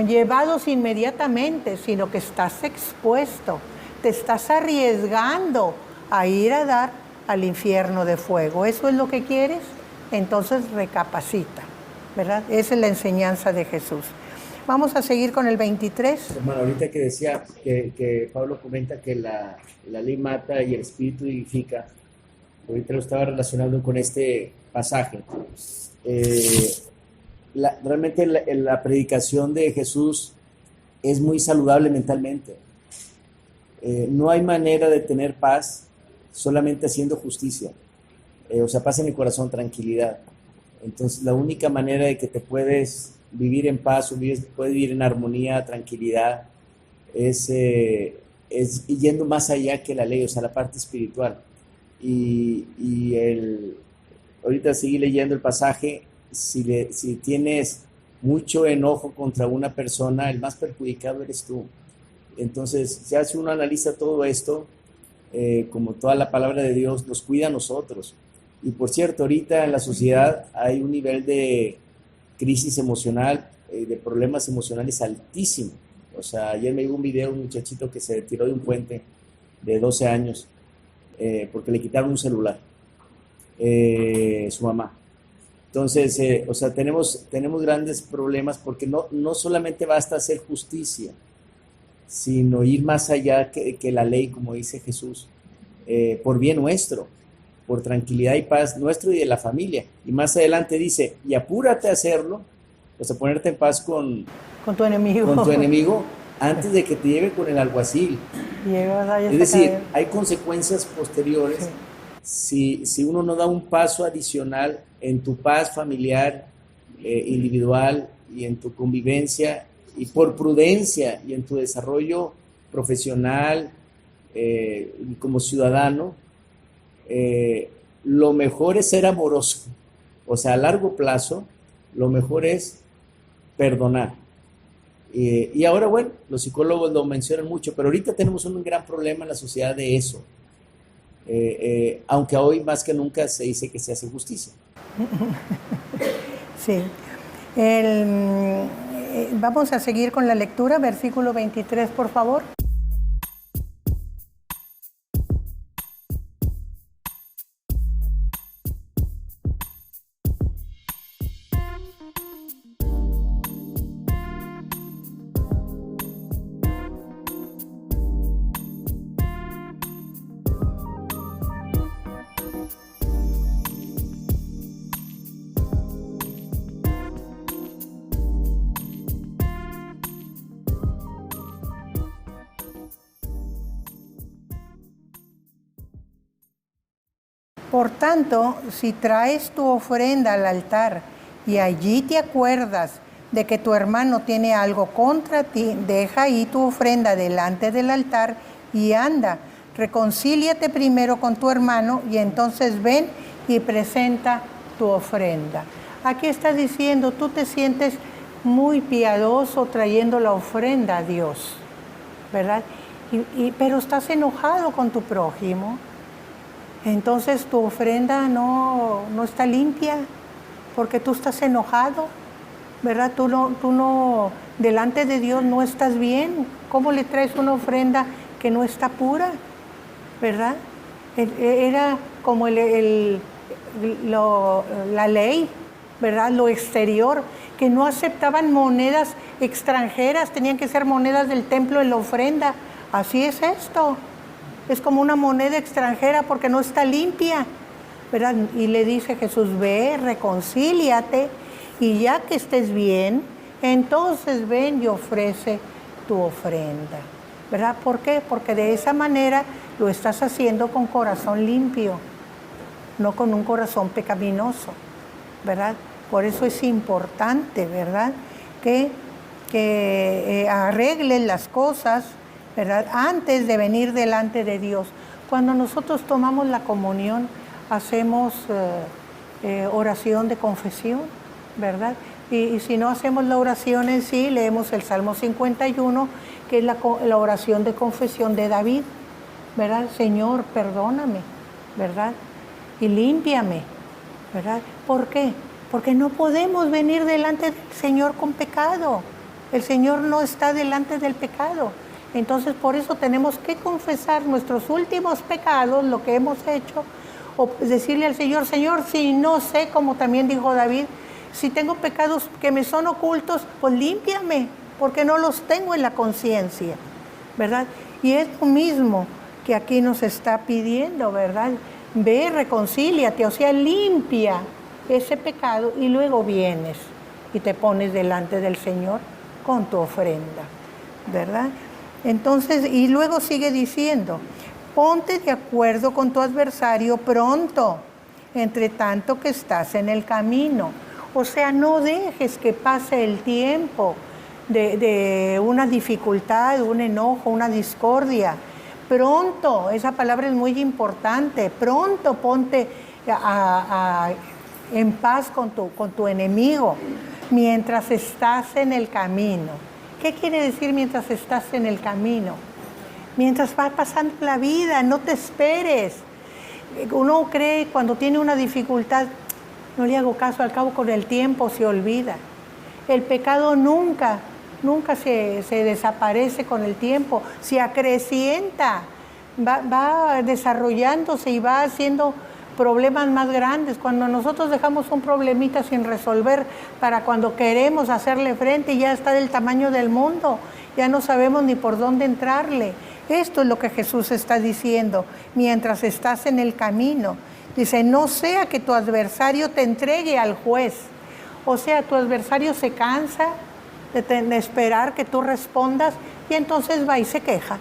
llevados inmediatamente, sino que estás expuesto, te estás arriesgando a ir a dar al infierno de fuego. ¿Eso es lo que quieres? Entonces recapacita, ¿verdad? Esa es la enseñanza de Jesús. Vamos a seguir con el 23. Hermano, ahorita que decía que Pablo comenta que la ley mata y el espíritu vivifica, ahorita lo estaba relacionando con este pasaje. Realmente la predicación de Jesús es muy saludable mentalmente. No hay manera de tener paz solamente haciendo justicia. O sea, paz en el corazón, tranquilidad. Entonces, la única manera de que te puedes vivir en paz o puedes vivir en armonía, tranquilidad, es yendo más allá que la ley, o sea, la parte espiritual. Ahorita seguí leyendo el pasaje. Si tienes mucho enojo contra una persona, el más perjudicado eres tú. Entonces, ya si uno analiza todo esto, como toda la palabra de Dios, nos cuida a nosotros. Y por cierto, ahorita en la sociedad hay un nivel de crisis emocional, de problemas emocionales altísimo. O sea, ayer me llegó un video de un muchachito que se tiró de un puente de 12 años porque le quitaron un celular, su mamá. Entonces, o sea, tenemos grandes problemas porque no solamente basta hacer justicia, sino ir más allá que la ley, como dice Jesús, por bien nuestro, por tranquilidad y paz nuestro y de la familia. Y más adelante dice, y apúrate a hacerlo, o sea, ponerte en paz con tu enemigo. Con tu enemigo antes de que te lleve con el alguacil. Es decir, hay consecuencias posteriores. Sí. Si uno no da un paso adicional en tu paz familiar, individual y en tu convivencia, y por prudencia y en tu desarrollo profesional como ciudadano, lo mejor es ser amoroso. O sea, a largo plazo, lo mejor es perdonar. Y ahora, bueno, los psicólogos lo mencionan mucho, pero ahorita tenemos un gran problema en la sociedad de eso. Aunque hoy más que nunca se dice que se hace justicia. Sí. Vamos a seguir con la lectura, versículo 23, por favor. Por tanto, si traes tu ofrenda al altar y allí te acuerdas de que tu hermano tiene algo contra ti, deja ahí tu ofrenda delante del altar y anda, reconcíliate primero con tu hermano y entonces ven y presenta tu ofrenda. Aquí está diciendo, tú te sientes muy piadoso trayendo la ofrenda a Dios, ¿verdad? Pero estás enojado con tu prójimo. Entonces tu ofrenda no está limpia porque tú estás enojado, ¿verdad? Tú no, delante de Dios no estás bien. ¿Cómo le traes una ofrenda que no está pura? ¿Verdad? Era como la ley, ¿verdad? Lo exterior, que no aceptaban monedas extranjeras, tenían que ser monedas del templo en la ofrenda. Así es esto, es como una moneda extranjera porque no está limpia, ¿verdad? Y le dice Jesús, ve, reconcíliate, y ya que estés bien, entonces ven y ofrece tu ofrenda, ¿verdad? ¿Por qué? Porque de esa manera lo estás haciendo con corazón limpio, no con un corazón pecaminoso, ¿verdad? Por eso es importante, ¿verdad? Que arreglen las cosas, ¿verdad? Antes de venir delante de Dios. Cuando nosotros tomamos la comunión, hacemos oración de confesión, ¿verdad? Y si no hacemos la oración en sí, leemos el Salmo 51, que es la oración de confesión de David, ¿verdad? Señor, perdóname, ¿verdad? Y límpiame, ¿verdad? ¿Por qué? Porque no podemos venir delante del Señor con pecado. El Señor no está delante del pecado. Entonces, por eso tenemos que confesar nuestros últimos pecados, lo que hemos hecho, o decirle al Señor, Señor, si no sé, como también dijo David, si tengo pecados que me son ocultos, pues límpiame, porque no los tengo en la conciencia, ¿verdad? Y es lo mismo que aquí nos está pidiendo, ¿verdad? Ve, reconcíliate, o sea, limpia ese pecado y luego vienes y te pones delante del Señor con tu ofrenda, ¿verdad? Entonces, y luego sigue diciendo, ponte de acuerdo con tu adversario pronto, entre tanto que estás en el camino. O sea, no dejes que pase el tiempo de una dificultad, un enojo, una discordia. Pronto, esa palabra es muy importante, pronto ponte en paz con tu enemigo, mientras estás en el camino. ¿Qué quiere decir mientras estás en el camino? Mientras va pasando la vida, no te esperes. Uno cree cuando tiene una dificultad, no le hago caso, al cabo con el tiempo se olvida. El pecado nunca se desaparece con el tiempo, se acrecienta, va desarrollándose y va haciendo problemas más grandes. Cuando nosotros dejamos un problemita sin resolver, para cuando queremos hacerle frente, ya está del tamaño del mundo, ya no sabemos ni por dónde entrarle. Esto es lo que Jesús está diciendo, mientras estás en el camino. Dice, no sea que tu adversario te entregue al juez. O sea, tu adversario se cansa de esperar que tú respondas y entonces va y se queja.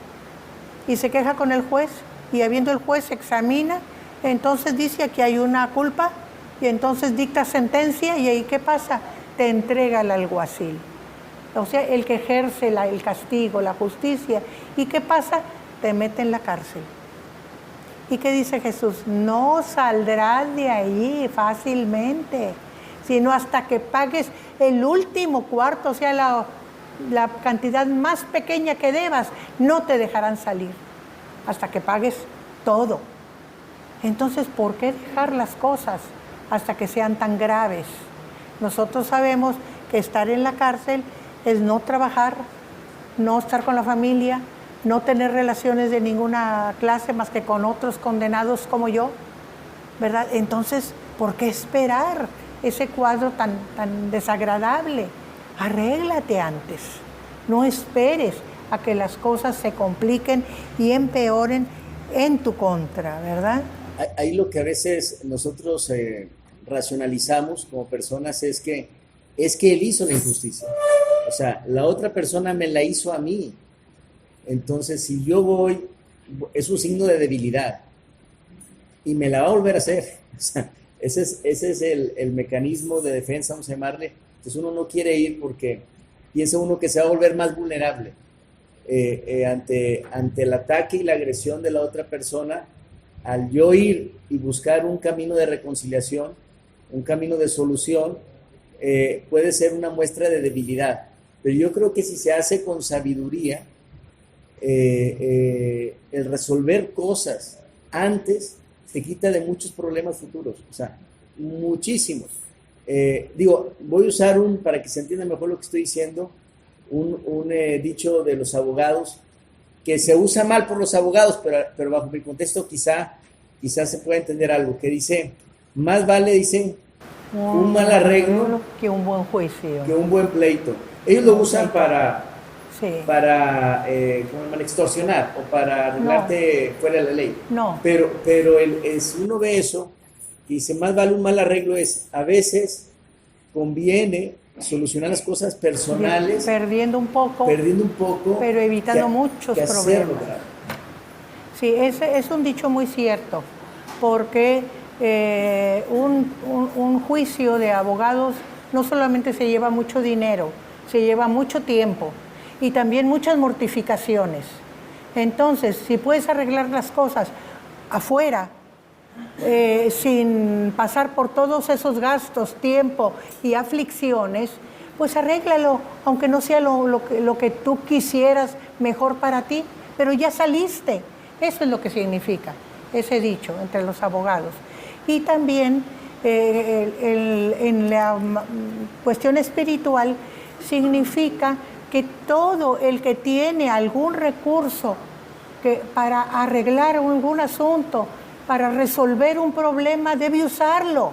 Y se queja con el juez y habiendo el juez examina, entonces dice que hay una culpa y entonces dicta sentencia y ahí ¿qué pasa? Te entrega al alguacil. O sea, el que ejerce el castigo, la justicia. ¿Y qué pasa? Te mete en la cárcel. ¿Y qué dice Jesús? No saldrás de ahí fácilmente, sino hasta que pagues el último cuarto, o sea, la cantidad más pequeña que debas, no te dejarán salir, hasta que pagues todo. Entonces, ¿por qué dejar las cosas hasta que sean tan graves? Nosotros sabemos que estar en la cárcel es no trabajar, no estar con la familia, no tener relaciones de ninguna clase más que con otros condenados como yo, ¿verdad? Entonces, ¿por qué esperar ese cuadro tan desagradable? Arréglate antes, no esperes a que las cosas se compliquen y empeoren en tu contra, ¿verdad? Ahí lo que a veces nosotros racionalizamos como personas es que él hizo la injusticia. O sea, la otra persona me la hizo a mí. Entonces, si yo voy, es un signo de debilidad y me la va a volver a hacer. O sea, ese es el mecanismo de defensa, vamos a llamarle. Entonces uno no quiere ir porque piensa uno que se va a volver más vulnerable ante el ataque y la agresión de la otra persona. Al yo ir y buscar un camino de reconciliación, un camino de solución, puede ser una muestra de debilidad. Pero yo creo que si se hace con sabiduría, el resolver cosas antes se quita de muchos problemas futuros, o sea, muchísimos. Voy a usar para que se entienda mejor lo que estoy diciendo, un dicho de los abogados, que se usa mal por los abogados, pero bajo mi contexto quizá se pueda entender algo, que dice, más vale, dice, un mal arreglo que un buen juicio. que un buen pleito. Ellos lo usan para Sí. ¿cómo llaman? Extorsionar o para arreglarte fuera de la ley. No. Pero si uno ve eso y dice, más vale un mal arreglo, a veces conviene solucionar las cosas personales, Perdiendo un poco, pero evitando muchos que hacerlo, problemas. ¿verdad? Sí, ese es un dicho muy cierto, porque un juicio de abogados no solamente se lleva mucho dinero, se lleva mucho tiempo y también muchas mortificaciones. Entonces, si puedes arreglar las cosas afuera, sin pasar por todos esos gastos, tiempo y aflicciones, pues arréglalo, aunque no sea lo que tú quisieras mejor para ti, pero ya saliste. Eso es lo que significa ese dicho entre los abogados. Y también en la cuestión espiritual significa que todo el que tiene algún recurso para arreglar algún asunto, para resolver un problema, debe usarlo,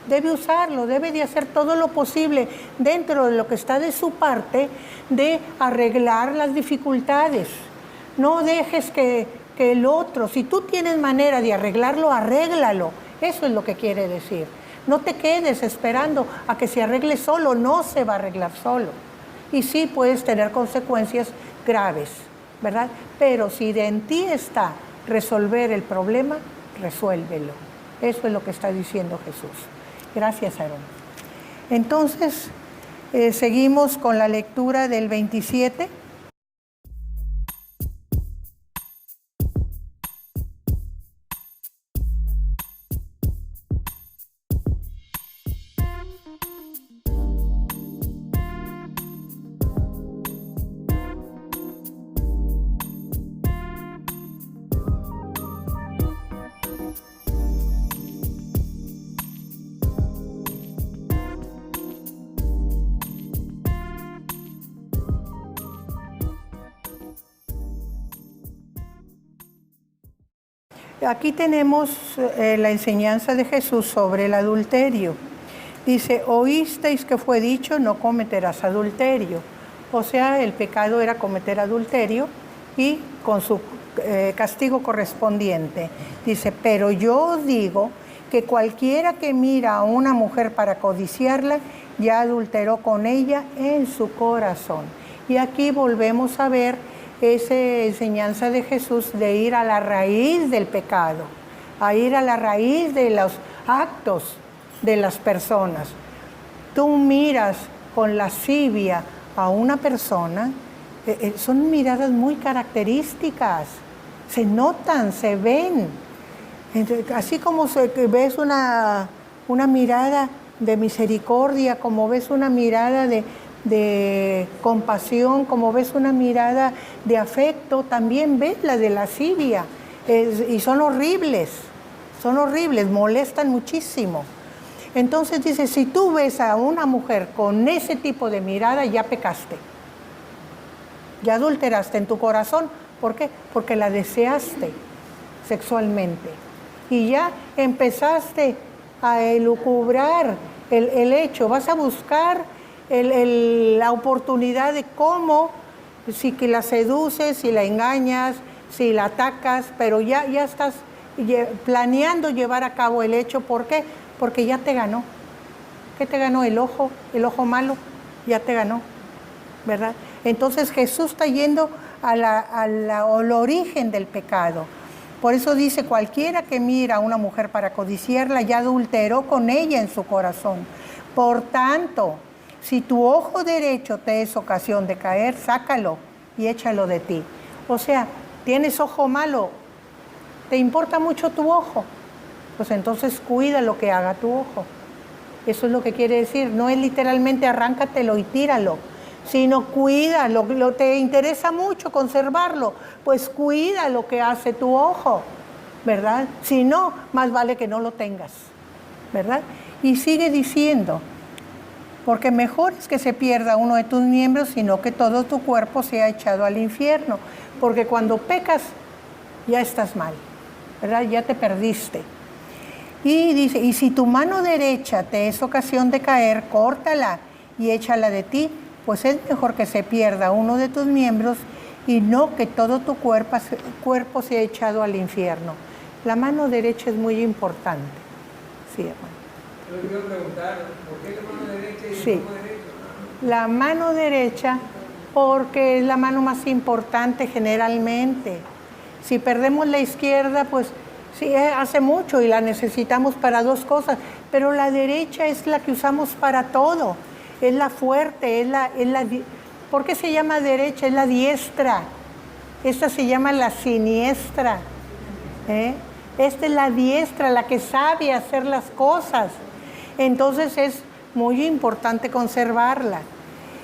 debe de hacer todo lo posible dentro de lo que está de su parte de arreglar las dificultades. No dejes que el otro, si tú tienes manera de arreglarlo, arréglalo. Eso es lo que quiere decir. No te quedes esperando a que se arregle solo, no se va a arreglar solo. Y sí puedes tener consecuencias graves, ¿verdad? Pero si en ti está resolver el problema, resuélvelo. Eso es lo que está diciendo Jesús. Gracias, Aarón. Entonces, seguimos con la lectura del 27. Aquí tenemos la enseñanza de Jesús sobre el adulterio. Dice, oísteis que fue dicho, no cometerás adulterio. O sea, el pecado era cometer adulterio y con su castigo correspondiente. Dice, pero yo os digo que cualquiera que mira a una mujer para codiciarla, ya adulteró con ella en su corazón. Y aquí volvemos a ver esa enseñanza de Jesús de ir a la raíz del pecado, a ir a la raíz de los actos de las personas. Tú miras con lascivia a una persona, son miradas muy características, se notan, se ven. Así como ves una mirada de misericordia, como ves una mirada de compasión, como ves una mirada de afecto, también ves la de lascivia, y son horribles, molestan muchísimo. Entonces dice, si tú ves a una mujer con ese tipo de mirada, ya pecaste, ya adulteraste en tu corazón. ¿Por qué? Porque la deseaste sexualmente y ya empezaste a elucubrar el hecho, vas a buscar la oportunidad de cómo, si que la seduces, si la engañas, si la atacas, pero ya estás planeando llevar a cabo el hecho. ¿Por qué? Porque ya te ganó. ¿Qué te ganó? El ojo malo, ya te ganó, ¿verdad? Entonces Jesús está yendo al origen del pecado. Por eso dice, cualquiera que mira a una mujer para codiciarla, ya adulteró con ella en su corazón. Por tanto, si tu ojo derecho te es ocasión de caer, sácalo y échalo de ti. O sea, tienes ojo malo, ¿te importa mucho tu ojo? Pues entonces cuida lo que haga tu ojo. Eso es lo que quiere decir. No es literalmente arráncatelo y tíralo, sino cuídalo. Te interesa mucho conservarlo, pues cuida lo que hace tu ojo, ¿verdad? Si no, más vale que no lo tengas, ¿verdad? Y sigue diciendo, porque mejor es que se pierda uno de tus miembros, sino que todo tu cuerpo sea echado al infierno. Porque cuando pecas, ya estás mal, ¿verdad? Ya te perdiste. Y dice, y si tu mano derecha te es ocasión de caer, córtala y échala de ti, pues es mejor que se pierda uno de tus miembros y no que todo tu cuerpo sea echado al infierno. La mano derecha es muy importante. Sí, hermano. Yo quiero preguntar, ¿por qué la mano derecha y Sí. el ojo derecho? La mano derecha, porque es la mano más importante generalmente. Si perdemos la izquierda, pues sí, hace mucho y la necesitamos para dos cosas, pero la derecha es la que usamos para todo, es la fuerte, ¿por qué se llama derecha? Es la diestra, esta se llama la siniestra, ¿eh? Esta es la diestra, la que sabe hacer las cosas, entonces es muy importante conservarla.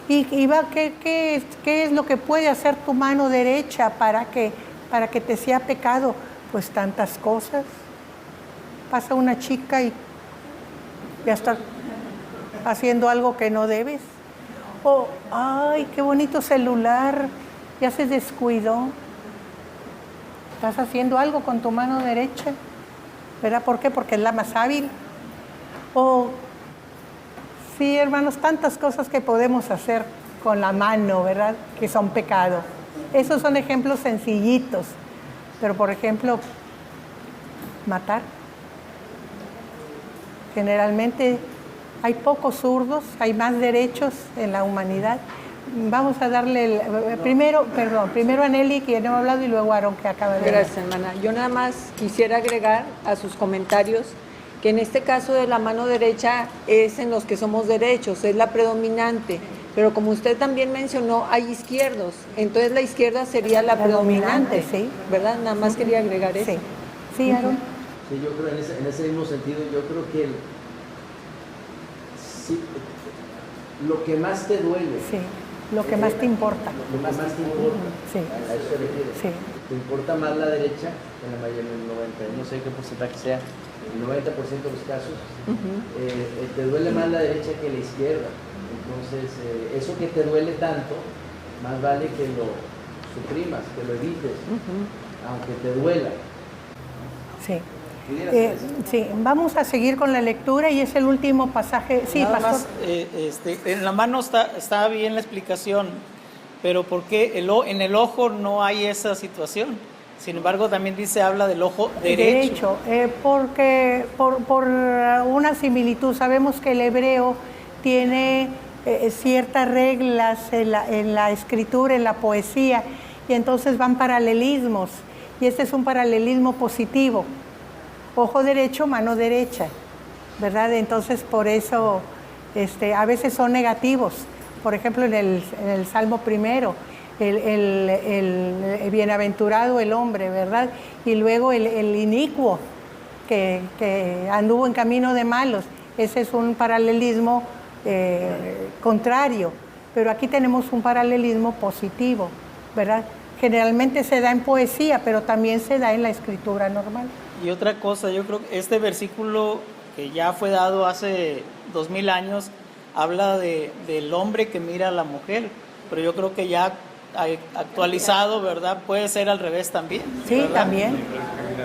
¿Qué es lo que puede hacer tu mano derecha para que te sea pecado? Pues tantas cosas. Pasa una chica y ya está haciendo algo que no debes. O, ay, qué bonito celular, ya se descuidó. Estás haciendo algo con tu mano derecha, ¿verdad? ¿Por qué? Porque es la más hábil. O, sí, hermanos, tantas cosas que podemos hacer con la mano, ¿verdad? Que son pecado. Esos son ejemplos sencillitos. Pero, por ejemplo, matar. Generalmente hay pocos zurdos, hay más derechos en la humanidad. Vamos a darle, primero a Nelly, que ya no ha hablado, y luego a Aaron, que acaba de hablar. Gracias, hermana. Yo nada más quisiera agregar a sus comentarios que en este caso de la mano derecha es en los que somos derechos, es la predominante. Pero como usted también mencionó, hay izquierdos. Entonces la izquierda sería la predominante, sí. ¿verdad? Nada más quería agregar eso. Sí, sí, Aaron. Sí, yo creo en ese mismo sentido, yo creo que sí, lo que más te duele. Sí, lo que más te importa. Lo que más te importa. Sí. A eso se refiere. Sí. Te importa más la derecha, en la mayoría del 90%, no sé qué porcentaje sea, el 90% de los casos, te duele más la derecha que la izquierda. Entonces, eso que te duele tanto, más vale que lo suprimas, que lo evites, aunque te duela. Sí. Sí, vamos a seguir con la lectura y es el último pasaje. Sí, Nada pastor. más, en la mano está bien la explicación, pero ¿por qué en el ojo no hay esa situación? Sin embargo, también habla del ojo derecho. Porque por una similitud, sabemos que el hebreo tiene ciertas reglas en la escritura, en la poesía, y entonces van paralelismos, y este es un paralelismo positivo. Ojo derecho, mano derecha, ¿verdad? Entonces, por eso a veces son negativos. Por ejemplo, en el Salmo primero, el bienaventurado el hombre, ¿verdad? Y luego el inicuo, que anduvo en camino de malos. Ese es un paralelismo contrario, pero aquí tenemos un paralelismo positivo, ¿verdad? Generalmente se da en poesía, pero también se da en la escritura normal. Y otra cosa, yo creo que este versículo que ya fue dado hace 2000 años, habla del hombre que mira a la mujer, pero yo creo que ya actualizado, ¿verdad? Puede ser al revés también. Sí, ¿verdad? también.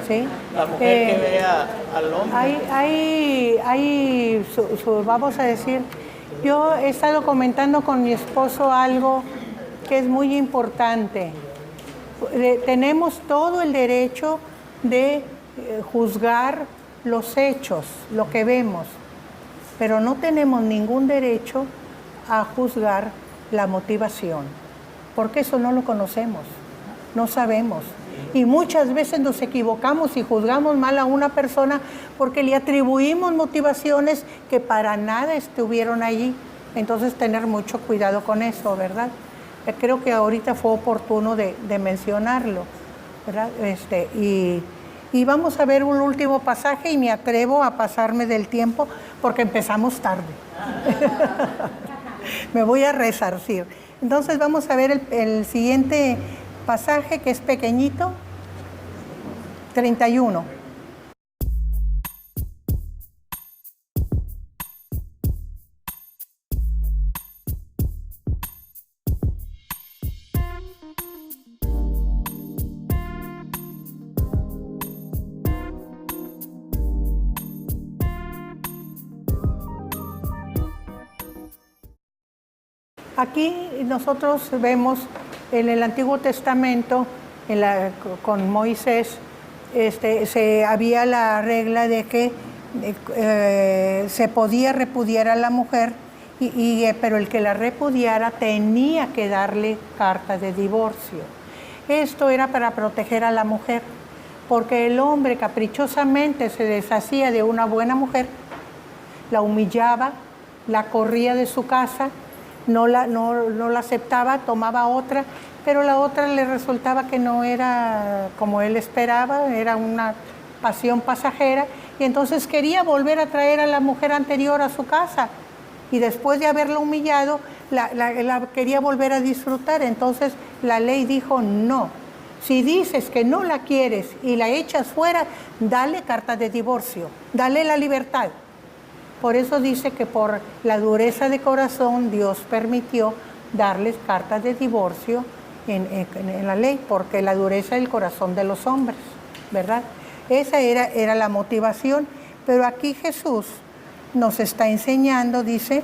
Sí. La mujer que vea al hombre. Vamos a decir, yo he estado comentando con mi esposo algo que es muy importante. Tenemos todo el derecho de juzgar los hechos, lo que vemos, pero no tenemos ningún derecho a juzgar la motivación, porque eso no lo conocemos, no sabemos. Y muchas veces nos equivocamos y juzgamos mal a una persona porque le atribuimos motivaciones que para nada estuvieron allí. Entonces, tener mucho cuidado con eso, ¿verdad? Creo que ahorita fue oportuno de mencionarlo, ¿verdad? Y vamos a ver un último pasaje y me atrevo a pasarme del tiempo porque empezamos tarde. Me voy a resarcir. Entonces vamos a ver el siguiente pasaje, que es pequeñito, 31. Aquí nosotros vemos en el Antiguo Testamento, con Moisés, había la regla de que se podía repudiar a la mujer, pero el que la repudiara tenía que darle carta de divorcio. Esto era para proteger a la mujer, porque el hombre caprichosamente se deshacía de una buena mujer, la humillaba, la corría de su casa, no la aceptaba, tomaba otra, pero la otra le resultaba que no era como él esperaba, era una pasión pasajera, y entonces quería volver a traer a la mujer anterior a su casa, y después de haberla humillado, la quería volver a disfrutar. Entonces la ley dijo: no, si dices que no la quieres y la echas fuera, dale carta de divorcio, dale la libertad. Por eso dice que por la dureza de corazón Dios permitió darles cartas de divorcio en la ley, porque la dureza del corazón de los hombres, ¿verdad? Esa era la motivación. Pero aquí Jesús nos está enseñando, dice: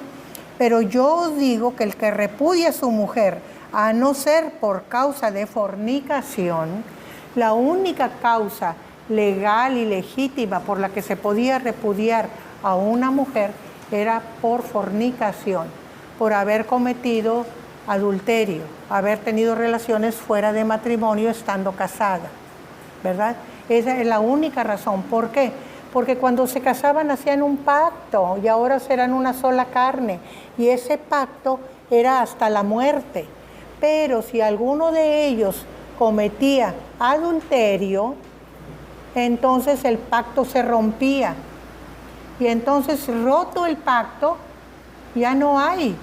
pero yo os digo que el que repudia a su mujer, a no ser por causa de fornicación, la única causa legal y legítima por la que se podía repudiar a una mujer era por fornicación, por haber cometido adulterio, haber tenido relaciones fuera de matrimonio estando casada, ¿verdad? Esa es la única razón. ¿Por qué? Porque cuando se casaban hacían un pacto y ahora serán una sola carne, y ese pacto era hasta la muerte. Pero si alguno de ellos cometía adulterio, entonces el pacto se rompía. Y entonces, roto el pacto, ya no hay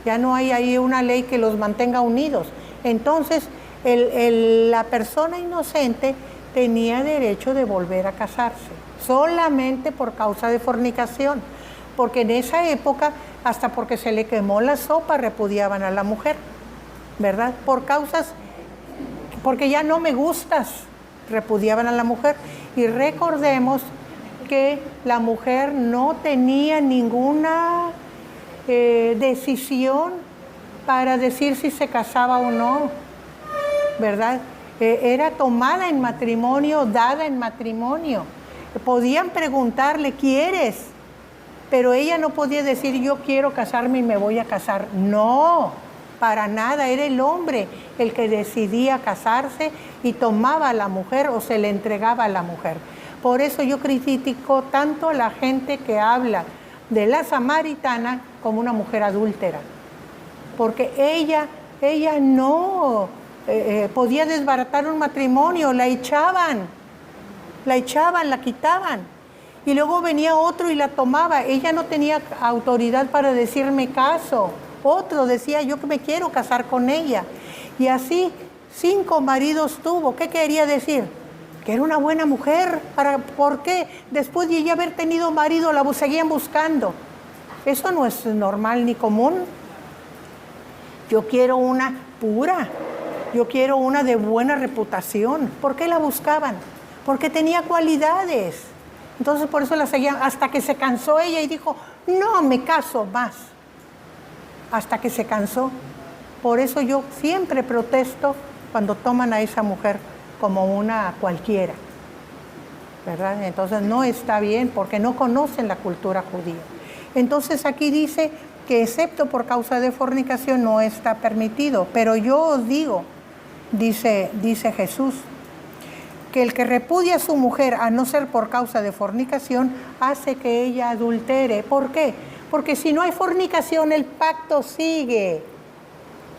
ahí una ley que los mantenga unidos. Entonces, la persona inocente tenía derecho de volver a casarse, solamente por causa de fornicación, porque en esa época, hasta porque se le quemó la sopa, repudiaban a la mujer, ¿verdad? Porque ya no me gustas, repudiaban a la mujer. Y recordemos que la mujer no tenía ninguna decisión para decir si se casaba o no, ¿verdad? Era tomada en matrimonio, dada en matrimonio. Podían preguntarle: ¿quieres? Pero ella no podía decir: yo quiero casarme y me voy a casar. No, para nada. Era el hombre el que decidía casarse y tomaba a la mujer o se le entregaba a la mujer. Por eso yo critico tanto a la gente que habla de la samaritana como una mujer adúltera, porque ella no podía desbaratar un matrimonio, la echaban, la quitaban, y luego venía otro y la tomaba. Ella no tenía autoridad para decirme caso. Otro decía: yo que me quiero casar con ella. Y así 5 maridos tuvo. ¿Qué quería decir? Que era una buena mujer. ¿Por qué? Después de ya haber tenido marido, la seguían buscando. Eso no es normal ni común. Yo quiero una pura. Yo quiero una de buena reputación. ¿Por qué la buscaban? Porque tenía cualidades. Entonces por eso la seguían, hasta que se cansó ella y dijo: no me caso más. Hasta que se cansó. Por eso yo siempre protesto cuando toman a esa mujer como una cualquiera, ¿verdad? Entonces no está bien, porque no conocen la cultura judía. Entonces aquí dice que excepto por causa de fornicación no está permitido. Pero yo os digo, dice Jesús, que el que repudia a su mujer, a no ser por causa de fornicación, hace que ella adultere. ¿Por qué? Porque si no hay fornicación, el pacto sigue.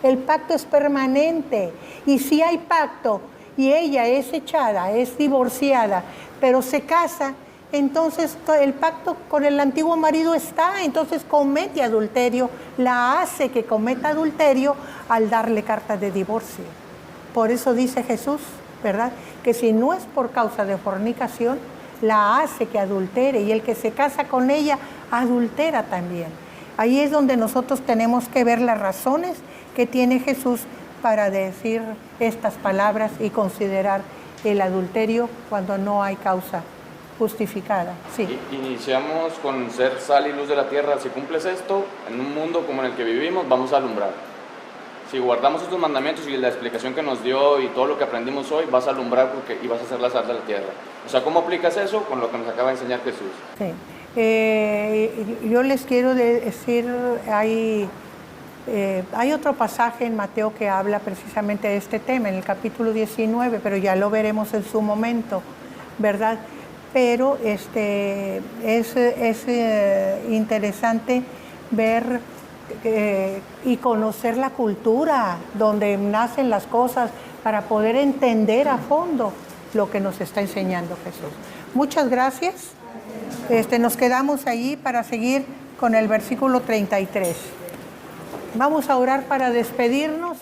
El pacto es permanente. Y si hay pacto y ella es echada, es divorciada, pero se casa, entonces el pacto con el antiguo marido está, entonces comete adulterio, la hace que cometa adulterio al darle carta de divorcio. Por eso dice Jesús, ¿verdad?, que si no es por causa de fornicación, la hace que adultere, y el que se casa con ella adultera también. Ahí es donde nosotros tenemos que ver las razones que tiene Jesús para decir estas palabras y considerar el adulterio cuando no hay causa justificada, sí. Iniciamos con ser sal y luz de la tierra. Si cumples esto, en un mundo como en el que vivimos, vamos a alumbrar. Si guardamos estos mandamientos y la explicación que nos dio y todo lo que aprendimos hoy, vas a alumbrar y vas a ser la sal de la tierra. O sea, ¿cómo aplicas eso? Con lo que nos acaba de enseñar Jesús. Sí. Yo les quiero decir, hay otro pasaje en Mateo que habla precisamente de este tema, en el capítulo 19, pero ya lo veremos en su momento, ¿verdad? Pero es interesante ver y conocer la cultura donde nacen las cosas para poder entender a fondo lo que nos está enseñando Jesús. Muchas gracias. Nos quedamos ahí para seguir con el versículo 33. Vamos a orar para despedirnos.